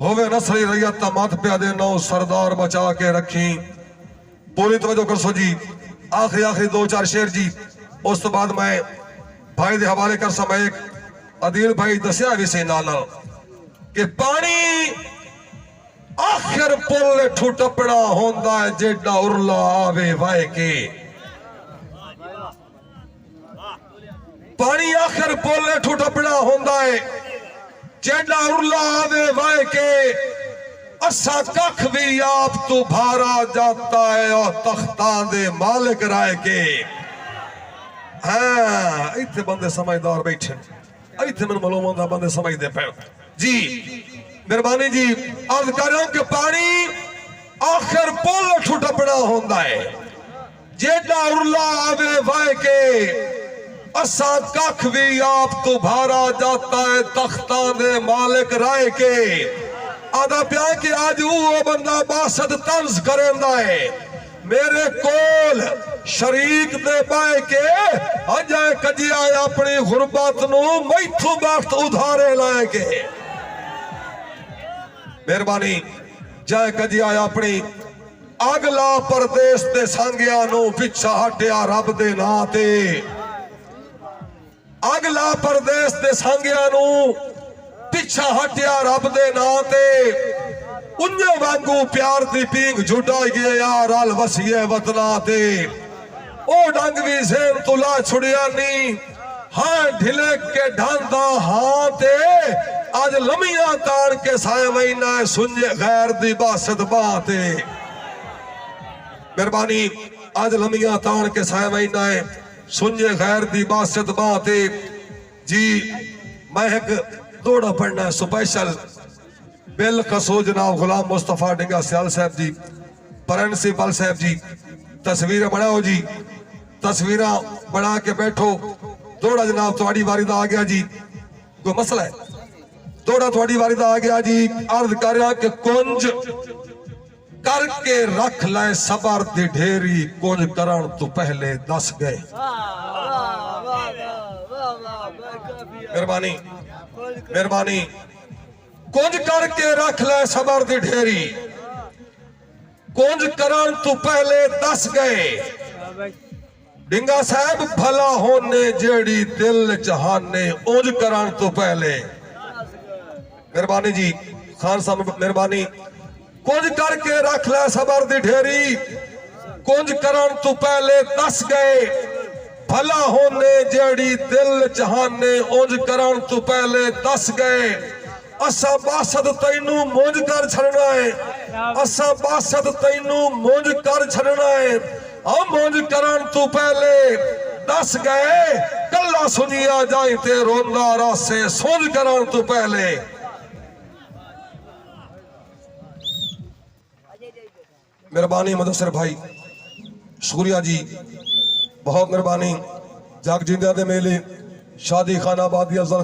होवे नसली रैयत मत प्या दे नौ सरदार बचा के रखी। पूरी तवज्जो कर सो जी। आखिरी दो चार शेर जी, उस तो बाद मैं भाई दे हवाले कर सा। मैं एक अदील भाई दसिया भी से नाल कि पानी आखिर पुल ठुटपड़ा होंदा है जेडा उरला आवे वाए के। पानी आखिर पुल ठुटपड़ा होंदा है जेडा उरला आवे वाए के। असा कख भी आप तो भारा जाता है और तख्ता दे मालिक राय के। हाँ इतने बंदे समझदार बैठे, इतने मन मालूम बंदे समझते पे जी। मेहरबानी जी अर्ज कर रहा हूं कि पानी आखिर पुल ठुटपड़ा होंदा है जेडा उरला आवे वाए के। असा कख भी आप तो भारा जाता है तख्ता दे मालिक राय के। आदा प्या कि आज वो बंदा बासद तंज करेंदा है मेरे कोल शरीक दे पाए के। अजय कजिया अपनी गुरबत नू मैथू वक्त उधारे लाए के। मेहरबानी जय कजिया अपनी अगला परदेश दे सांगिया नू पिछा हटिया रब दे ना ते। अगला परदेश दे सांगिया नू पिछा हटिया रब दे ना ते। उन्ने वांगू प्यार दी पींग जुटाई गए यार अल वसीए वतना ते। ओ डंग भी जेन तुला छुड़िया नी हाँ ढिले के ढांदा हाँ ते। आज लमिया तान के साए महीना सुंजे गैर दी बासत बाते। मेहरबानी आज लमिया तान के साए महीना सुंजे गैर दी बासत बाते जी। मैं एक दौड़ा पढ़ना स्पेशल बिल कसो जनाब गुलाम मुस्तफा डिंगा सियाल साहब जी, प्रिंसिपल साहब जी तस्वीर बनाओ जी, तस्वीर बना के बैठो। दौड़ा जनाब थोड़ी वारी दा आ गया जी, कोई मसला है? दौड़ा थोड़ी वारी दा आ गया जी। अर्ज कर रहा कि कुंज करके रख ले सबर दी ढेरी, कुंज करन तो पहले दस गए। मेहरबानी मेहरबानी कुंज करके रख ले सबर दी ढेरी, कुंज करन तो पहले दस गए। डिंगा साहब भला होने जेड़ी दिल चाहने उंज करन तो पहले। मेहरबानी जी खान साहब मेहरबानी। कुंज करके रख ले सबर दी ढेरी, कुंज करन तो पहले दस गए। भला होने जेड़ी दिल चाहने उंज करन तो पहले दस गए। असा बासद तैनू मुंज कर छड़ना है, असा बासद तैनू मुंज कर छड़ना है। हम मुंज करन तो पहले दस गए। कल्ला सुनिया जाए ते रोंदा रासे सुंज करन तो पहले। मेहरबानी मुदस्सिर भाई शुक्रिया जी, बहुत मेहरबानी। जग जिंदा दे मेले शादी खाना आबादी अफजल